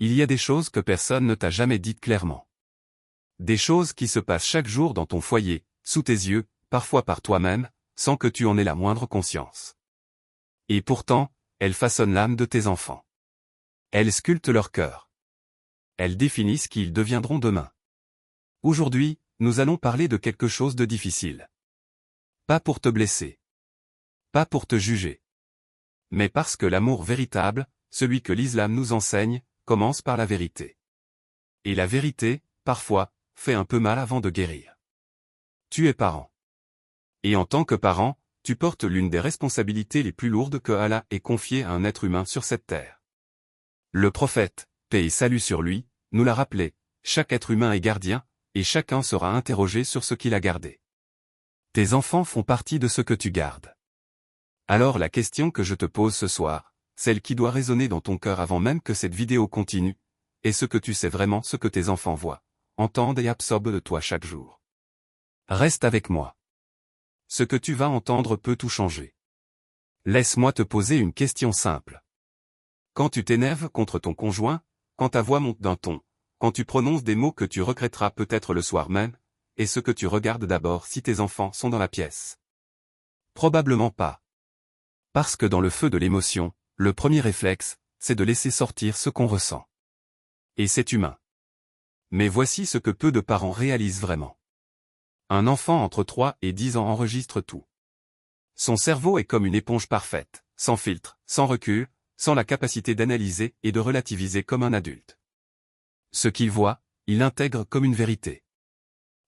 Il y a des choses que personne ne t'a jamais dites clairement. Des choses qui se passent chaque jour dans ton foyer, sous tes yeux, parfois par toi-même, sans que tu en aies la moindre conscience. Et pourtant, elles façonnent l'âme de tes enfants. Elles sculptent leur cœur. Elles définissent qui ils deviendront demain. Aujourd'hui, nous allons parler de quelque chose de difficile. Pas pour te blesser. Pas pour te juger. Mais parce que l'amour véritable, celui que l'islam nous enseigne, commence par la vérité. Et la vérité, parfois, fait un peu mal avant de guérir. Tu es parent. Et en tant que parent, tu portes l'une des responsabilités les plus lourdes que Allah ait confiées à un être humain sur cette terre. Le prophète, paix et salut sur lui, nous l'a rappelé, chaque être humain est gardien, et chacun sera interrogé sur ce qu'il a gardé. Tes enfants font partie de ce que tu gardes. Alors la question que je te pose ce soir, celle qui doit résonner dans ton cœur avant même que cette vidéo continue, est ce que tu sais vraiment ce que tes enfants voient, entendent et absorbent de toi chaque jour. Reste avec moi. Ce que tu vas entendre peut tout changer. Laisse-moi te poser une question simple. Quand tu t'énerves contre ton conjoint, quand ta voix monte d'un ton, quand tu prononces des mots que tu regretteras peut-être le soir même, est-ce que tu regardes d'abord si tes enfants sont dans la pièce? Probablement pas. Parce que dans le feu de l'émotion, le premier réflexe, c'est de laisser sortir ce qu'on ressent. Et c'est humain. Mais voici ce que peu de parents réalisent vraiment. Un enfant entre 3 et 10 ans enregistre tout. Son cerveau est comme une éponge parfaite, sans filtre, sans recul, sans la capacité d'analyser et de relativiser comme un adulte. Ce qu'il voit, il l'intègre comme une vérité.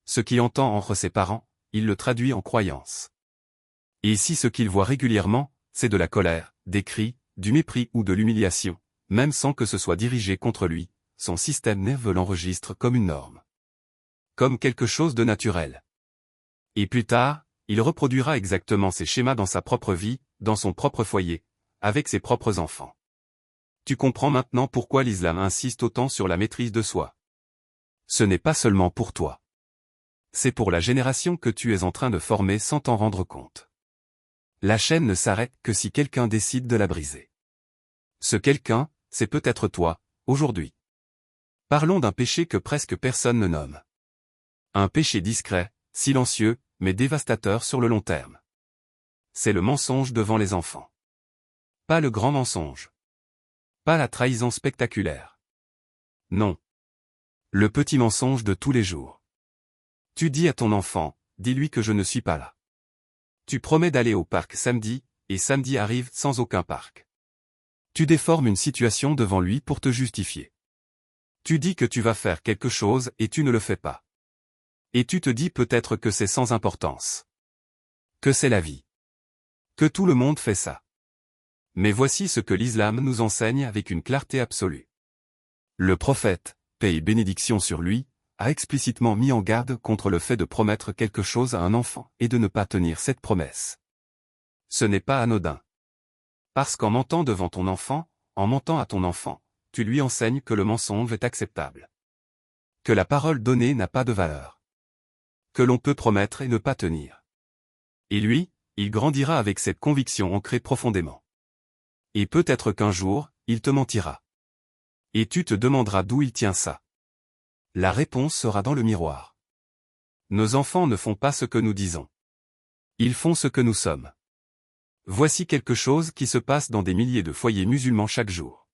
Ce qu'il entend entre ses parents, il le traduit en croyance. Et si ce qu'il voit régulièrement, c'est de la colère, des cris, du mépris ou de l'humiliation, même sans que ce soit dirigé contre lui, son système nerveux l'enregistre comme une norme. Comme quelque chose de naturel. Et plus tard, il reproduira exactement ces schémas dans sa propre vie, dans son propre foyer, avec ses propres enfants. Tu comprends maintenant pourquoi l'islam insiste autant sur la maîtrise de soi. Ce n'est pas seulement pour toi. C'est pour la génération que tu es en train de former sans t'en rendre compte. La chaîne ne s'arrête que si quelqu'un décide de la briser. Ce quelqu'un, c'est peut-être toi, aujourd'hui. Parlons d'un péché que presque personne ne nomme. Un péché discret, silencieux, mais dévastateur sur le long terme. C'est le mensonge devant les enfants. Pas le grand mensonge. Pas la trahison spectaculaire. Non. Le petit mensonge de tous les jours. Tu dis à ton enfant, dis-lui que je ne suis pas là. Tu promets d'aller au parc samedi, et samedi arrive sans aucun parc. Tu déformes une situation devant lui pour te justifier. Tu dis que tu vas faire quelque chose et tu ne le fais pas. Et tu te dis peut-être que c'est sans importance. Que c'est la vie. Que tout le monde fait ça. Mais voici ce que l'islam nous enseigne avec une clarté absolue. Le prophète, paix et bénédiction sur lui, a explicitement mis en garde contre le fait de promettre quelque chose à un enfant et de ne pas tenir cette promesse. Ce n'est pas anodin. Parce qu'en mentant devant ton enfant, en mentant à ton enfant, tu lui enseignes que le mensonge est acceptable. Que la parole donnée n'a pas de valeur. Que l'on peut promettre et ne pas tenir. Et lui, il grandira avec cette conviction ancrée profondément. Et peut-être qu'un jour, il te mentira. Et tu te demanderas d'où il tient ça. La réponse sera dans le miroir. Nos enfants ne font pas ce que nous disons. Ils font ce que nous sommes. Voici quelque chose qui se passe dans des milliers de foyers musulmans chaque jour.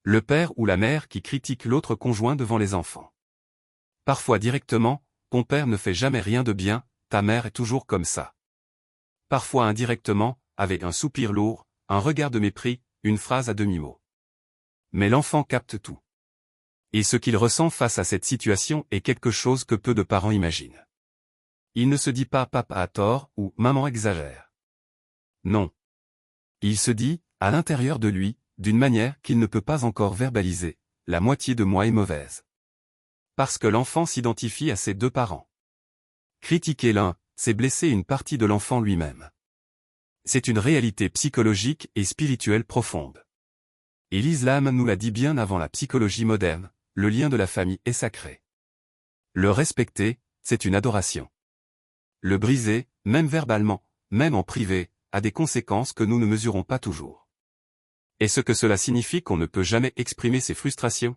Le père ou la mère qui critique l'autre conjoint devant les enfants. Parfois directement, ton père ne fait jamais rien de bien, ta mère est toujours comme ça. Parfois indirectement, avec un soupir lourd, un regard de mépris, une phrase à demi-mot. Mais l'enfant capte tout. Et ce qu'il ressent face à cette situation est quelque chose que peu de parents imaginent. Il ne se dit pas papa a tort ou maman exagère. Non. Il se dit, à l'intérieur de lui, d'une manière qu'il ne peut pas encore verbaliser, la moitié de moi est mauvaise. Parce que l'enfant s'identifie à ses deux parents. Critiquer l'un, c'est blesser une partie de l'enfant lui-même. C'est une réalité psychologique et spirituelle profonde. Et l'islam nous l'a dit bien avant la psychologie moderne, le lien de la famille est sacré. Le respecter, c'est une adoration. Le briser, même verbalement, même en privé, a des conséquences que nous ne mesurons pas toujours. Est-ce que cela signifie qu'on ne peut jamais exprimer ses frustrations?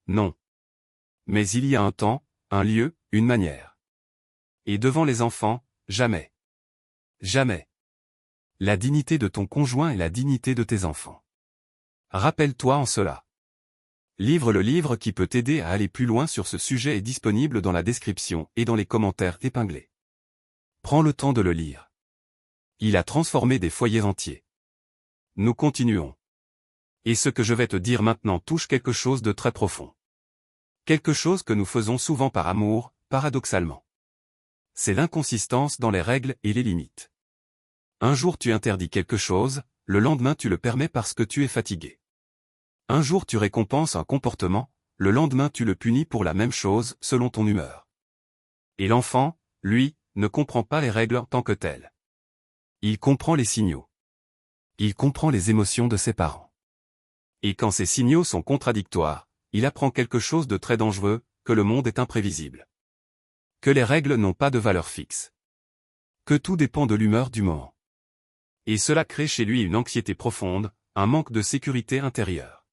Non. Mais il y a un temps, un lieu, une manière. Et devant les enfants, jamais. Jamais. La dignité de ton conjoint et la dignité de tes enfants. Rappelle-toi en cela. Le livre qui peut t'aider à aller plus loin sur ce sujet est disponible dans la description et dans les commentaires épinglés. Prends le temps de le lire. Il a transformé des foyers entiers. Nous continuons. Et ce que je vais te dire maintenant touche quelque chose de très profond. Quelque chose que nous faisons souvent par amour, paradoxalement. C'est l'inconsistance dans les règles et les limites. Un jour tu interdis quelque chose, le lendemain tu le permets parce que tu es fatigué. Un jour tu récompenses un comportement, le lendemain tu le punis pour la même chose selon ton humeur. Et l'enfant, lui, ne comprend pas les règles en tant que telles. Il comprend les signaux. Il comprend les émotions de ses parents. Et quand ces signaux sont contradictoires, il apprend quelque chose de très dangereux, que le monde est imprévisible. Que les règles n'ont pas de valeur fixe. Que tout dépend de l'humeur du moment. Et cela crée chez lui une anxiété profonde, un manque de sécurité intérieure.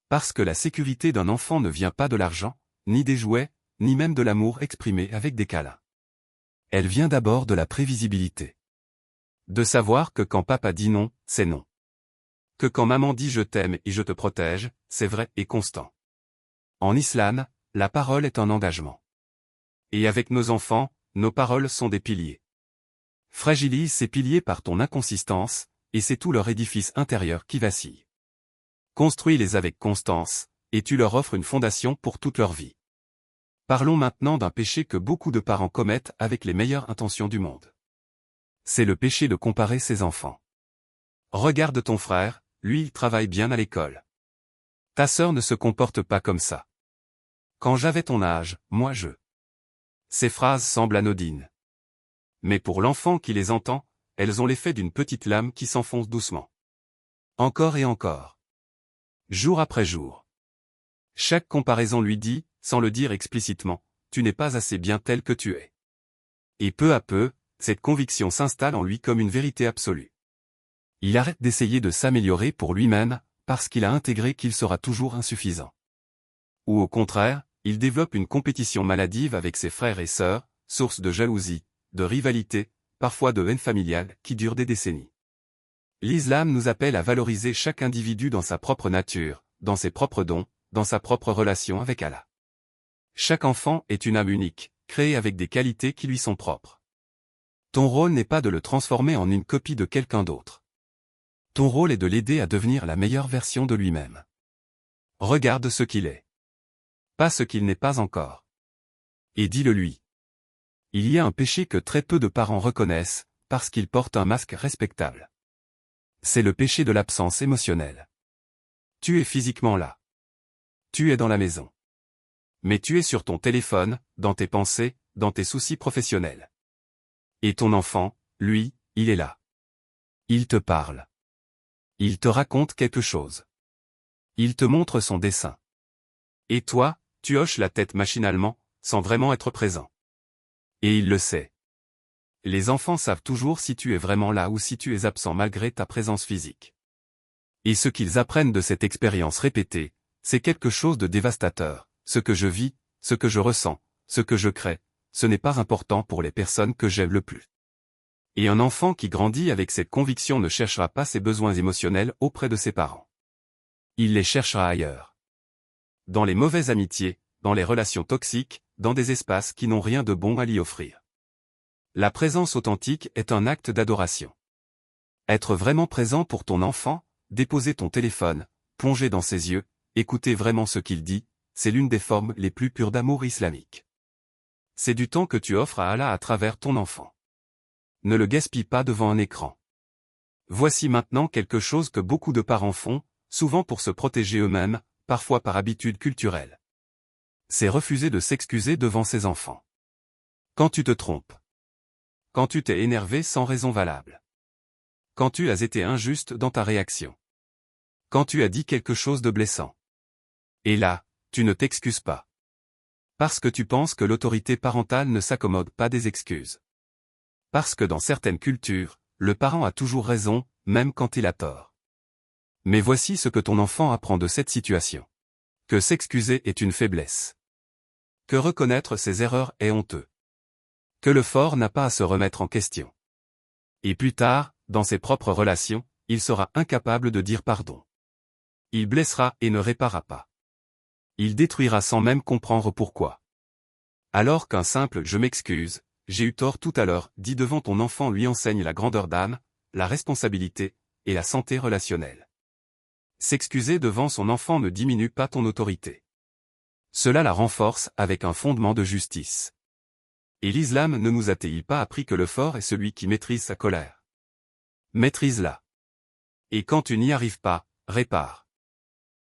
Parce que la sécurité d'un enfant ne vient pas de l'argent, ni des jouets, ni même de l'amour exprimé avec des câlins. Elle vient d'abord de la prévisibilité. De savoir que quand papa dit non, c'est non. Que quand maman dit je t'aime et je te protège, c'est vrai et constant. En islam, la parole est un engagement. Et avec nos enfants, nos paroles sont des piliers. Fragilise ces piliers par ton inconsistance, et c'est tout leur édifice intérieur qui vacille. Construis-les avec constance, et tu leur offres une fondation pour toute leur vie. Parlons maintenant d'un péché que beaucoup de parents commettent avec les meilleures intentions du monde. C'est le péché de comparer ses enfants. Regarde ton frère, lui il travaille bien à l'école. Ta sœur ne se comporte pas comme ça. Quand j'avais ton âge, moi je. Ces phrases semblent anodines. Mais pour l'enfant qui les entend, elles ont l'effet d'une petite lame qui s'enfonce doucement. Encore et encore. Jour après jour. Chaque comparaison lui dit, sans le dire explicitement, tu n'es pas assez bien tel que tu es. Et peu à peu, cette conviction s'installe en lui comme une vérité absolue. Il arrête d'essayer de s'améliorer pour lui-même, parce qu'il a intégré qu'il sera toujours insuffisant. Ou au contraire, il développe une compétition maladive avec ses frères et sœurs, source de jalousie, de rivalité, parfois de haine familiale, qui dure des décennies. L'islam nous appelle à valoriser chaque individu dans sa propre nature, dans ses propres dons, dans sa propre relation avec Allah. Chaque enfant est une âme unique, créée avec des qualités qui lui sont propres. Ton rôle n'est pas de le transformer en une copie de quelqu'un d'autre. Ton rôle est de l'aider à devenir la meilleure version de lui-même. Regarde ce qu'il est. Pas ce qu'il n'est pas encore. Et dis-le lui. Il y a un péché que très peu de parents reconnaissent, parce qu'il porte un masque respectable. C'est le péché de l'absence émotionnelle. Tu es physiquement là. Tu es dans la maison. Mais tu es sur ton téléphone, dans tes pensées, dans tes soucis professionnels. Et ton enfant, lui, il est là. Il te parle. Il te raconte quelque chose. Il te montre son dessin. Et toi, tu hoches la tête machinalement, sans vraiment être présent. Et il le sait. Les enfants savent toujours si tu es vraiment là ou si tu es absent malgré ta présence physique. Et ce qu'ils apprennent de cette expérience répétée, c'est quelque chose de dévastateur. Ce que je vis, ce que je ressens, ce que je crée, ce n'est pas important pour les personnes que j'aime le plus. Et un enfant qui grandit avec cette conviction ne cherchera pas ses besoins émotionnels auprès de ses parents. Il les cherchera ailleurs. Dans les mauvaises amitiés, dans les relations toxiques, dans des espaces qui n'ont rien de bon à lui offrir. La présence authentique est un acte d'adoration. Être vraiment présent pour ton enfant, déposer ton téléphone, plonger dans ses yeux, écouter vraiment ce qu'il dit, c'est l'une des formes les plus pures d'amour islamique. C'est du temps que tu offres à Allah à travers ton enfant. Ne le gaspille pas devant un écran. Voici maintenant quelque chose que beaucoup de parents font, souvent pour se protéger eux-mêmes, parfois par habitude culturelle. C'est refuser de s'excuser devant ses enfants. Quand tu te trompes. Quand tu t'es énervé sans raison valable. Quand tu as été injuste dans ta réaction. Quand tu as dit quelque chose de blessant. Et là, tu ne t'excuses pas. Parce que tu penses que l'autorité parentale ne s'accommode pas des excuses. Parce que dans certaines cultures, le parent a toujours raison, même quand il a tort. Mais voici ce que ton enfant apprend de cette situation. Que s'excuser est une faiblesse. Que reconnaître ses erreurs est honteux. Que le fort n'a pas à se remettre en question. Et plus tard, dans ses propres relations, il sera incapable de dire pardon. Il blessera et ne réparera pas. Il détruira sans même comprendre pourquoi. Alors qu'un simple « je m'excuse, j'ai eu tort tout à l'heure » dit devant ton enfant lui enseigne la grandeur d'âme, la responsabilité, et la santé relationnelle. S'excuser devant son enfant ne diminue pas ton autorité. Cela la renforce avec un fondement de justice. Et l'islam ne nous a-t-il pas appris que le fort est celui qui maîtrise sa colère? Maîtrise-la. Et quand tu n'y arrives pas, répare.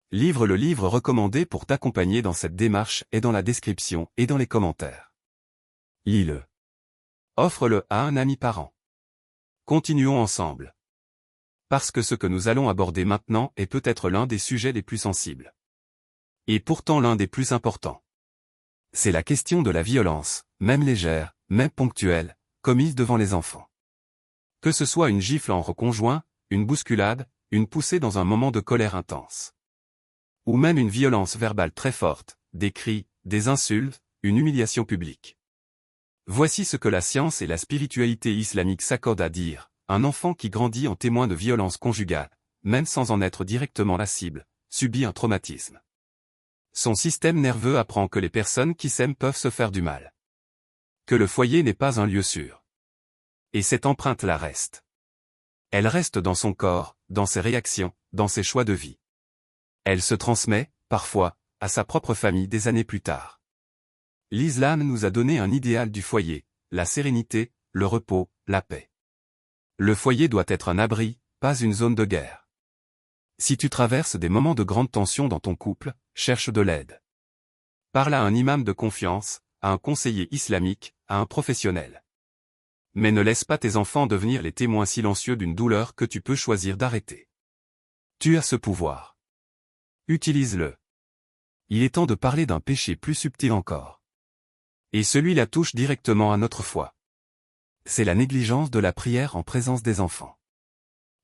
Le livre recommandé pour t'accompagner dans cette démarche est dans la description et dans les commentaires. Lis-le. Offre-le à un ami parent. Continuons ensemble. Parce que ce que nous allons aborder maintenant est peut-être l'un des sujets les plus sensibles. Et pourtant l'un des plus importants. C'est la question de la violence, même légère, même ponctuelle, commise devant les enfants. Que ce soit une gifle en reconjoint, une bousculade, une poussée dans un moment de colère intense. Ou même une violence verbale très forte, des cris, des insultes, une humiliation publique. Voici ce que la science et la spiritualité islamique s'accordent à dire. Un enfant qui grandit en témoin de violence conjugale, même sans en être directement la cible, subit un traumatisme. Son système nerveux apprend que les personnes qui s'aiment peuvent se faire du mal. Que le foyer n'est pas un lieu sûr. Et cette empreinte-là reste. Elle reste dans son corps, dans ses réactions, dans ses choix de vie. Elle se transmet, parfois, à sa propre famille des années plus tard. L'islam nous a donné un idéal du foyer, la sérénité, le repos, la paix. Le foyer doit être un abri, pas une zone de guerre. Si tu traverses des moments de grande tension dans ton couple, cherche de l'aide. Parle à un imam de confiance, à un conseiller islamique, à un professionnel. Mais ne laisse pas tes enfants devenir les témoins silencieux d'une douleur que tu peux choisir d'arrêter. Tu as ce pouvoir. Utilise-le. Il est temps de parler d'un péché plus subtil encore. Et celui-là touche directement à notre foi. C'est la négligence de la prière en présence des enfants.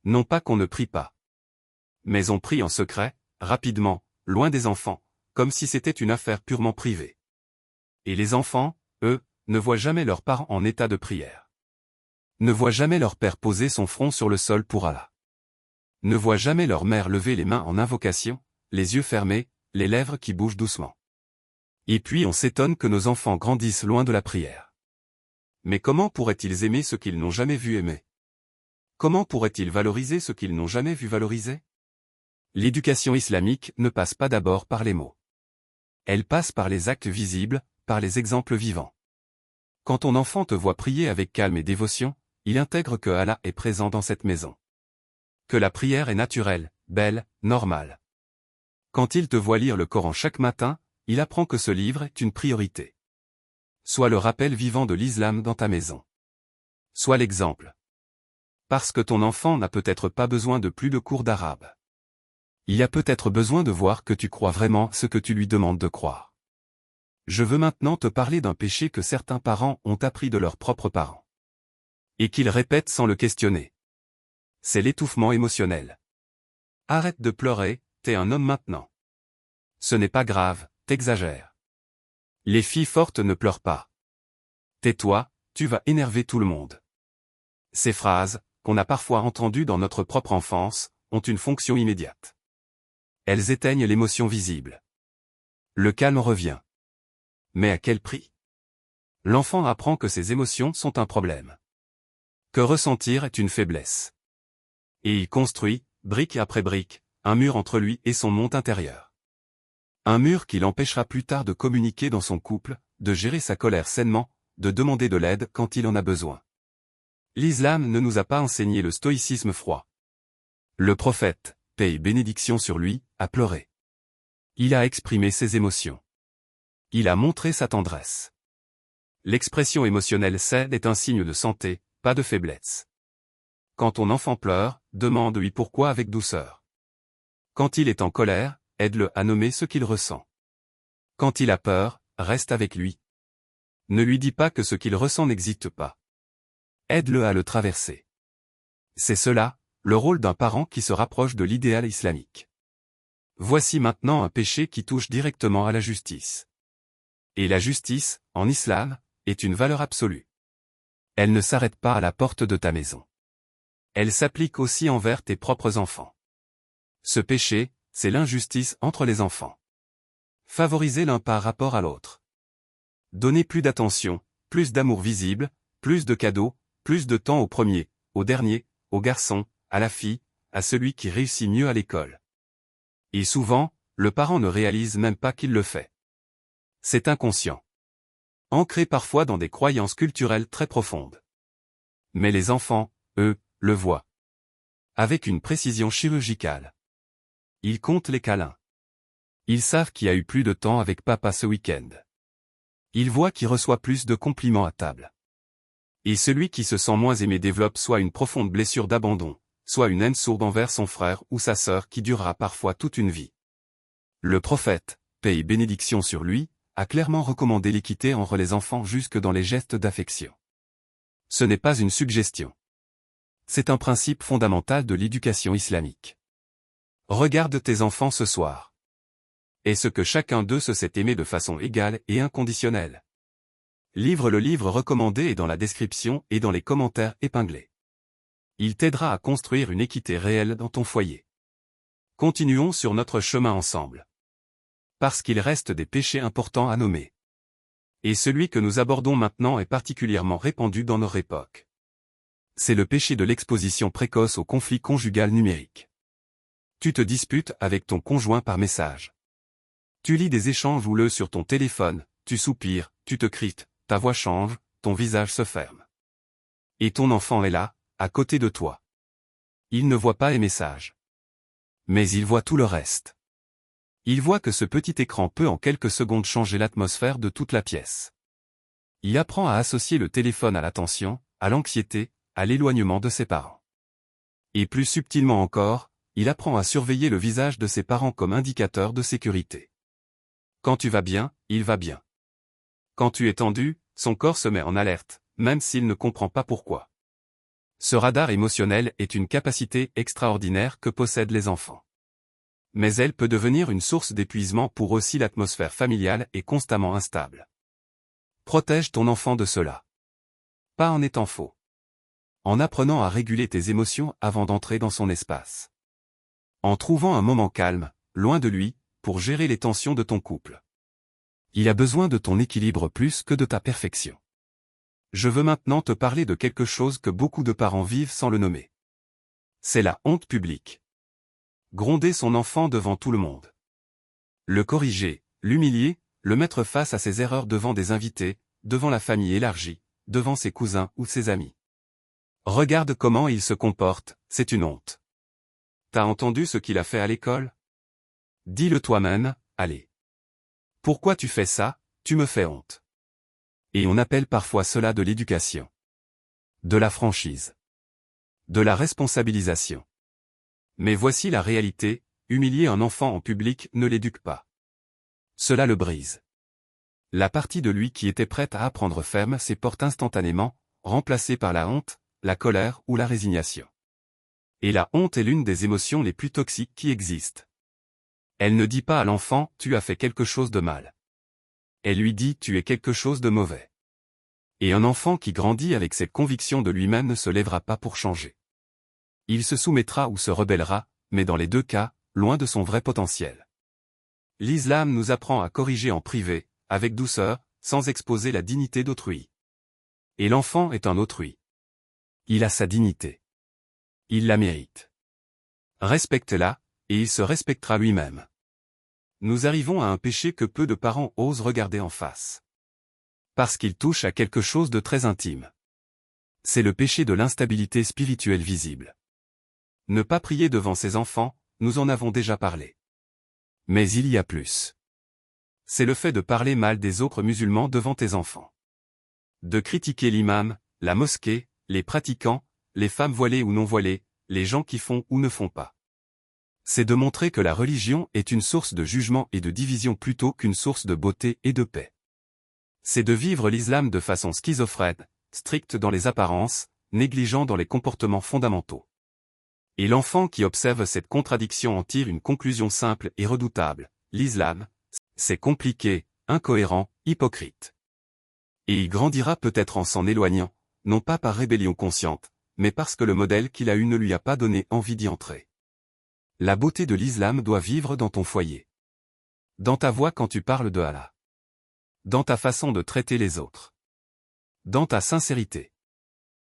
Non pas qu'on ne prie pas. Mais on prie en secret, rapidement, loin des enfants, comme si c'était une affaire purement privée. Et les enfants, eux, ne voient jamais leurs parents en état de prière. Ne voient jamais leur père poser son front sur le sol pour Allah. Ne voient jamais leur mère lever les mains en invocation, les yeux fermés, les lèvres qui bougent doucement. Et puis on s'étonne que nos enfants grandissent loin de la prière. Mais comment pourraient-ils aimer ce qu'ils n'ont jamais vu aimer? Comment pourraient-ils valoriser ce qu'ils n'ont jamais vu valoriser? L'éducation islamique ne passe pas d'abord par les mots. Elle passe par les actes visibles, par les exemples vivants. Quand ton enfant te voit prier avec calme et dévotion, il intègre que Allah est présent dans cette maison. Que la prière est naturelle, belle, normale. Quand il te voit lire le Coran chaque matin, il apprend que ce livre est une priorité. Sois le rappel vivant de l'islam dans ta maison. Sois l'exemple. Parce que ton enfant n'a peut-être pas besoin de plus de cours d'arabe. Il a peut-être besoin de voir que tu crois vraiment ce que tu lui demandes de croire. Je veux maintenant te parler d'un péché que certains parents ont appris de leurs propres parents. Et qu'ils répètent sans le questionner. C'est l'étouffement émotionnel. Arrête de pleurer, t'es un homme maintenant. Ce n'est pas grave, t'exagères. Les filles fortes ne pleurent pas. Tais-toi, tu vas énerver tout le monde. Ces phrases, qu'on a parfois entendues dans notre propre enfance, ont une fonction immédiate. Elles éteignent l'émotion visible. Le calme revient. Mais à quel prix? L'enfant apprend que ses émotions sont un problème. Que ressentir est une faiblesse. Et il construit, brique après brique, un mur entre lui et son monde intérieur. Un mur qui l'empêchera plus tard de communiquer dans son couple, de gérer sa colère sainement, de demander de l'aide quand il en a besoin. L'islam ne nous a pas enseigné le stoïcisme froid. Le prophète, paix et bénédiction sur lui, a pleuré. Il a exprimé ses émotions. Il a montré sa tendresse. L'expression émotionnelle saine est un signe de santé, pas de faiblesse. Quand ton enfant pleure, demande-lui pourquoi avec douceur. Quand il est en colère, aide-le à nommer ce qu'il ressent. Quand il a peur, reste avec lui. Ne lui dis pas que ce qu'il ressent n'existe pas. Aide-le à le traverser. C'est cela, le rôle d'un parent qui se rapproche de l'idéal islamique. Voici maintenant un péché qui touche directement à la justice. Et la justice, en islam, est une valeur absolue. Elle ne s'arrête pas à la porte de ta maison. Elle s'applique aussi envers tes propres enfants. Ce péché, c'est l'injustice entre les enfants. Favoriser l'un par rapport à l'autre. Donner plus d'attention, plus d'amour visible, plus de cadeaux, plus de temps au premier, au dernier, au garçon, à la fille, à celui qui réussit mieux à l'école. Et souvent, le parent ne réalise même pas qu'il le fait. C'est inconscient. Ancré parfois dans des croyances culturelles très profondes. Mais les enfants, eux, le voient. Avec une précision chirurgicale. Ils comptent les câlins. Ils savent qui a eu plus de temps avec papa ce week-end. Ils voient qui reçoit plus de compliments à table. Et celui qui se sent moins aimé développe soit une profonde blessure d'abandon, soit une haine sourde envers son frère ou sa sœur qui durera parfois toute une vie. Le prophète, paix et bénédiction sur lui, a clairement recommandé l'équité entre les enfants jusque dans les gestes d'affection. Ce n'est pas une suggestion. C'est un principe fondamental de l'éducation islamique. Regarde tes enfants ce soir. Est-ce que chacun d'eux se sait aimer de façon égale et inconditionnelle? Le livre recommandé est dans la description et dans les commentaires épinglés. Il t'aidera à construire une équité réelle dans ton foyer. Continuons sur notre chemin ensemble. Parce qu'il reste des péchés importants à nommer. Et celui que nous abordons maintenant est particulièrement répandu dans notre époque. C'est le péché de l'exposition précoce au conflit conjugal numérique. Tu te disputes avec ton conjoint par message. Tu lis des échanges houleux sur ton téléphone, tu soupires, tu te crites, ta voix change, ton visage se ferme. Et ton enfant est là, à côté de toi. Il ne voit pas les messages. Mais il voit tout le reste. Il voit que ce petit écran peut en quelques secondes changer l'atmosphère de toute la pièce. Il apprend à associer le téléphone à l'attention, à l'anxiété, à l'éloignement de ses parents. Et plus subtilement encore, il apprend à surveiller le visage de ses parents comme indicateur de sécurité. Quand tu vas bien, il va bien. Quand tu es tendu, son corps se met en alerte, même s'il ne comprend pas pourquoi. Ce radar émotionnel est une capacité extraordinaire que possèdent les enfants. Mais elle peut devenir une source d'épuisement pour eux si l'atmosphère familiale est constamment instable. Protège ton enfant de cela. Pas en étant faux. En apprenant à réguler tes émotions avant d'entrer dans son espace. En trouvant un moment calme, loin de lui, pour gérer les tensions de ton couple. Il a besoin de ton équilibre plus que de ta perfection. Je veux maintenant te parler de quelque chose que beaucoup de parents vivent sans le nommer. C'est la honte publique. Gronder son enfant devant tout le monde. Le corriger, l'humilier, le mettre face à ses erreurs devant des invités, devant la famille élargie, devant ses cousins ou ses amis. Regarde comment il se comporte, c'est une honte. T'as entendu ce qu'il a fait à l'école? Dis-le toi-même, allez. Pourquoi tu fais ça? Tu me fais honte. Et on appelle parfois cela de l'éducation. De la franchise. De la responsabilisation. Mais voici la réalité, humilier un enfant en public ne l'éduque pas. Cela le brise. La partie de lui qui était prête à apprendre ferme s'éporte instantanément, remplacée par la honte, la colère ou la résignation. Et la honte est l'une des émotions les plus toxiques qui existent. Elle ne dit pas à l'enfant « tu as fait quelque chose de mal ». Elle lui dit « tu es quelque chose de mauvais ». Et un enfant qui grandit avec cette conviction de lui-même ne se lèvera pas pour changer. Il se soumettra ou se rebellera, mais dans les deux cas, loin de son vrai potentiel. L'islam nous apprend à corriger en privé, avec douceur, sans exposer la dignité d'autrui. Et l'enfant est un autrui. Il a sa dignité. Il la mérite. Respecte-la, et il se respectera lui-même. Nous arrivons à un péché que peu de parents osent regarder en face. Parce qu'il touche à quelque chose de très intime. C'est le péché de l'instabilité spirituelle visible. Ne pas prier devant ses enfants, nous en avons déjà parlé. Mais il y a plus. C'est le fait de parler mal des autres musulmans devant tes enfants. De critiquer l'imam, la mosquée, les pratiquants, les femmes voilées ou non voilées, les gens qui font ou ne font pas. C'est de montrer que la religion est une source de jugement et de division plutôt qu'une source de beauté et de paix. C'est de vivre l'islam de façon schizophrène, stricte dans les apparences, négligent dans les comportements fondamentaux. Et l'enfant qui observe cette contradiction en tire une conclusion simple et redoutable. L'islam, c'est compliqué, incohérent, hypocrite. Et il grandira peut-être en s'en éloignant, non pas par rébellion consciente, mais parce que le modèle qu'il a eu ne lui a pas donné envie d'y entrer. La beauté de l'islam doit vivre dans ton foyer. Dans ta voix quand tu parles de Allah. Dans ta façon de traiter les autres. Dans ta sincérité.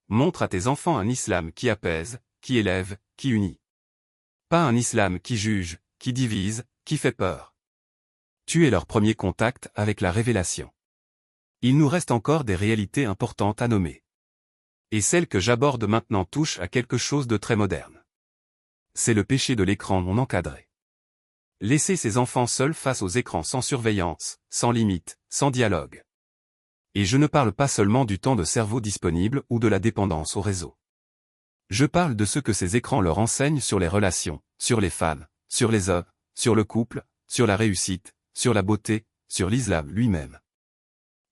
Montre à tes enfants un islam qui apaise, qui élève, qui unit. Pas un islam qui juge, qui divise, qui fait peur. Tu es leur premier contact avec la révélation. Il nous reste encore des réalités importantes à nommer. Et celle que j'aborde maintenant touche à quelque chose de très moderne. C'est le péché de l'écran non encadré. Laisser ses enfants seuls face aux écrans sans surveillance, sans limite, sans dialogue. Et je ne parle pas seulement du temps de cerveau disponible ou de la dépendance au réseau. Je parle de ce que ces écrans leur enseignent sur les relations, sur les femmes, sur les hommes, sur le couple, sur la réussite, sur la beauté, sur l'islam lui-même.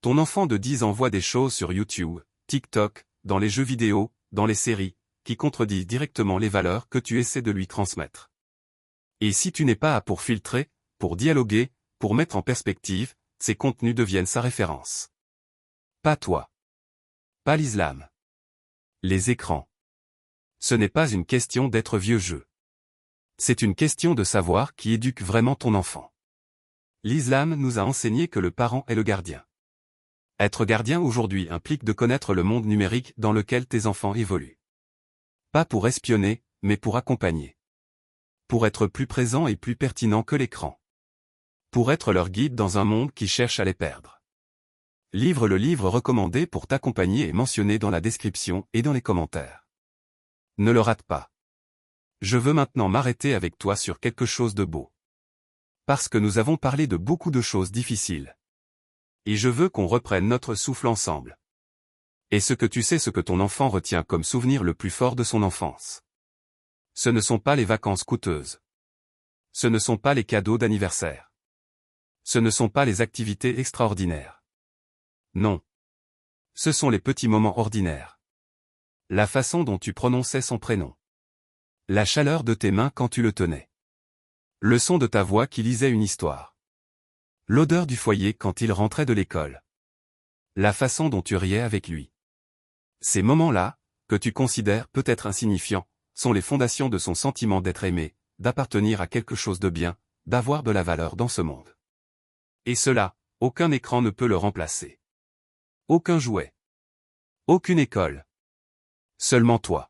Ton enfant de 10 ans voit des choses sur YouTube, TikTok, dans les jeux vidéo, dans les séries, qui contredisent directement les valeurs que tu essaies de lui transmettre. Et si tu n'es pas à pour filtrer, pour dialoguer, pour mettre en perspective, ces contenus deviennent sa référence. Pas toi. Pas l'islam. Les écrans. Ce n'est pas une question d'être vieux jeu. C'est une question de savoir qui éduque vraiment ton enfant. L'islam nous a enseigné que le parent est le gardien. Être gardien aujourd'hui implique de connaître le monde numérique dans lequel tes enfants évoluent. Pas pour espionner, mais pour accompagner. Pour être plus présent et plus pertinent que l'écran. Pour être leur guide dans un monde qui cherche à les perdre. Livre le livre recommandé pour t'accompagner est mentionné dans la description et dans les commentaires. Ne le rate pas. Je veux maintenant m'arrêter avec toi sur quelque chose de beau. Parce que nous avons parlé de beaucoup de choses difficiles. Et je veux qu'on reprenne notre souffle ensemble. Est-ce que tu sais ce que ton enfant retient comme souvenir le plus fort de son enfance? Ce ne sont pas les vacances coûteuses. Ce ne sont pas les cadeaux d'anniversaire. Ce ne sont pas les activités extraordinaires. Non. Ce sont les petits moments ordinaires. La façon dont tu prononçais son prénom. La chaleur de tes mains quand tu le tenais. Le son de ta voix qui lisait une histoire. L'odeur du foyer quand il rentrait de l'école. La façon dont tu riais avec lui. Ces moments-là, que tu considères peut-être insignifiants, sont les fondations de son sentiment d'être aimé, d'appartenir à quelque chose de bien, d'avoir de la valeur dans ce monde. Et cela, aucun écran ne peut le remplacer. Aucun jouet. Aucune école. Seulement toi.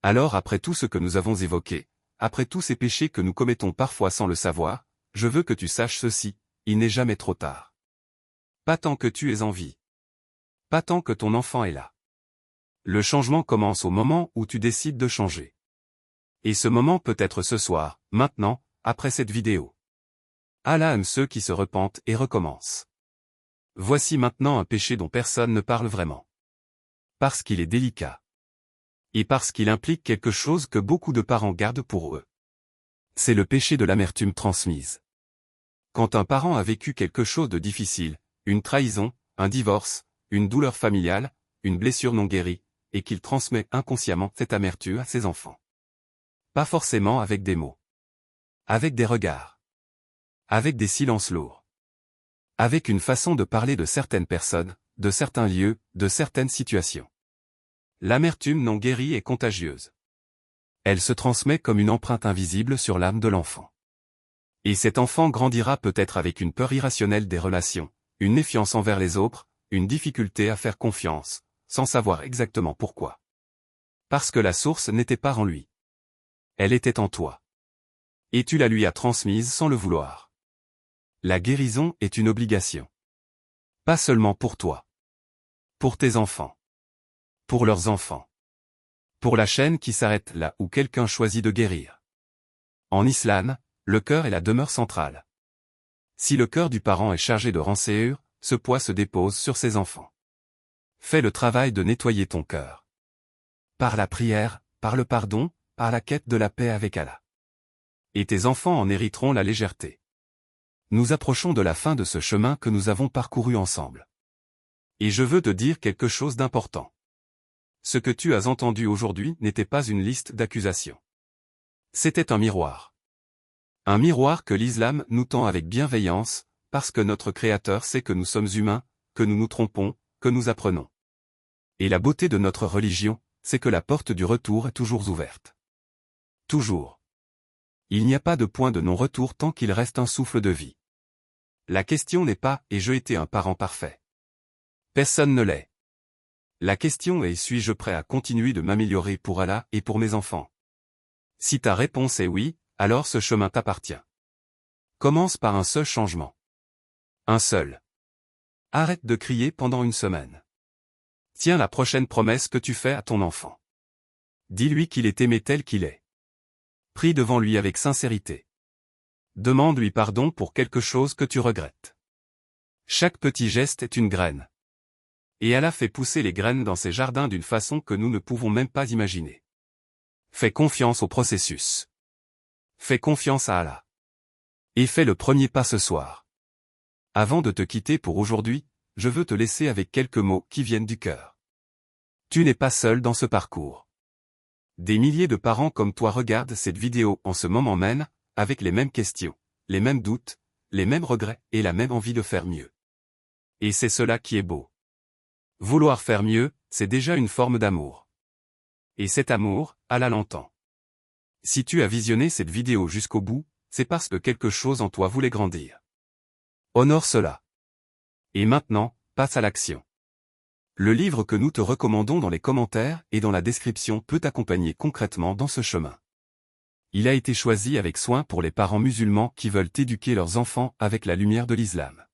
Alors après tout ce que nous avons évoqué, après tous ces péchés que nous commettons parfois sans le savoir, je veux que tu saches ceci, il n'est jamais trop tard. Pas tant que tu es en vie. Pas tant que ton enfant est là. Le changement commence au moment où tu décides de changer. Et ce moment peut être ce soir, maintenant, après cette vidéo. Allah aime ceux qui se repentent et recommencent. Voici maintenant un péché dont personne ne parle vraiment. Parce qu'il est délicat. Et parce qu'il implique quelque chose que beaucoup de parents gardent pour eux. C'est le péché de l'amertume transmise. Quand un parent a vécu quelque chose de difficile, une trahison, un divorce, une douleur familiale, une blessure non guérie, et qu'il transmet inconsciemment cette amertume à ses enfants. Pas forcément avec des mots. Avec des regards. Avec des silences lourds. Avec une façon de parler de certaines personnes, de certains lieux, de certaines situations. L'amertume non guérie est contagieuse. Elle se transmet comme une empreinte invisible sur l'âme de l'enfant. Et cet enfant grandira peut-être avec une peur irrationnelle des relations, une méfiance envers les autres, une difficulté à faire confiance, sans savoir exactement pourquoi. Parce que la source n'était pas en lui. Elle était en toi. Et tu la lui as transmise sans le vouloir. La guérison est une obligation. Pas seulement pour toi. Pour tes enfants. Pour leurs enfants. Pour la chaîne qui s'arrête là où quelqu'un choisit de guérir. En islam, le cœur est la demeure centrale. Si le cœur du parent est chargé de rancœur, ce poids se dépose sur ses enfants. Fais le travail de nettoyer ton cœur. Par la prière, par le pardon, par la quête de la paix avec Allah. Et tes enfants en hériteront la légèreté. Nous approchons de la fin de ce chemin que nous avons parcouru ensemble. Et je veux te dire quelque chose d'important. Ce que tu as entendu aujourd'hui n'était pas une liste d'accusations. C'était un miroir. Un miroir que l'islam nous tend avec bienveillance, parce que notre Créateur sait que nous sommes humains, que nous nous trompons, que nous apprenons. Et la beauté de notre religion, c'est que la porte du retour est toujours ouverte. Toujours. Il n'y a pas de point de non-retour tant qu'il reste un souffle de vie. La question n'est pas « ai-je été un parent parfait ?» Personne ne l'est. La question est « suis-je prêt à continuer de m'améliorer pour Allah et pour mes enfants ?» Si ta réponse est oui, alors ce chemin t'appartient. Commence par un seul changement. Un seul. Arrête de crier pendant une semaine. Tiens la prochaine promesse que tu fais à ton enfant. Dis-lui qu'il est aimé tel qu'il est. Prie devant lui avec sincérité. Demande-lui pardon pour quelque chose que tu regrettes. Chaque petit geste est une graine. Et Allah fait pousser les graines dans ses jardins d'une façon que nous ne pouvons même pas imaginer. Fais confiance au processus. Fais confiance à Allah. Et fais le premier pas ce soir. Avant de te quitter pour aujourd'hui, je veux te laisser avec quelques mots qui viennent du cœur. Tu n'es pas seul dans ce parcours. Des milliers de parents comme toi regardent cette vidéo en ce moment même, avec les mêmes questions, les mêmes doutes, les mêmes regrets et la même envie de faire mieux. Et c'est cela qui est beau. Vouloir faire mieux, c'est déjà une forme d'amour. Et cet amour, Allah l'entend. Si tu as visionné cette vidéo jusqu'au bout, c'est parce que quelque chose en toi voulait grandir. Honore cela. Et maintenant, passe à l'action. Le livre que nous te recommandons dans les commentaires et dans la description peut t'accompagner concrètement dans ce chemin. Il a été choisi avec soin pour les parents musulmans qui veulent éduquer leurs enfants avec la lumière de l'islam.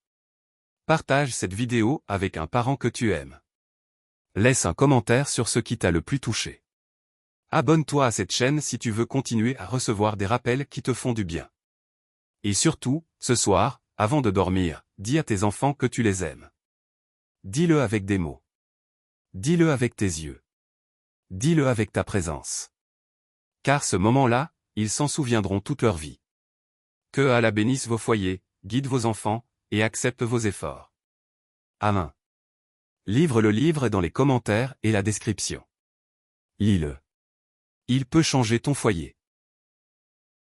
Partage cette vidéo avec un parent que tu aimes. Laisse un commentaire sur ce qui t'a le plus touché. Abonne-toi à cette chaîne si tu veux continuer à recevoir des rappels qui te font du bien. Et surtout, ce soir, avant de dormir, dis à tes enfants que tu les aimes. Dis-le avec des mots. Dis-le avec tes yeux. Dis-le avec ta présence. Car ce moment-là, ils s'en souviendront toute leur vie. Que Allah bénisse vos foyers, guide vos enfants, et accepte vos efforts. Amen. Livre le livre est dans les commentaires et la description. Lis-le. Il peut changer ton foyer.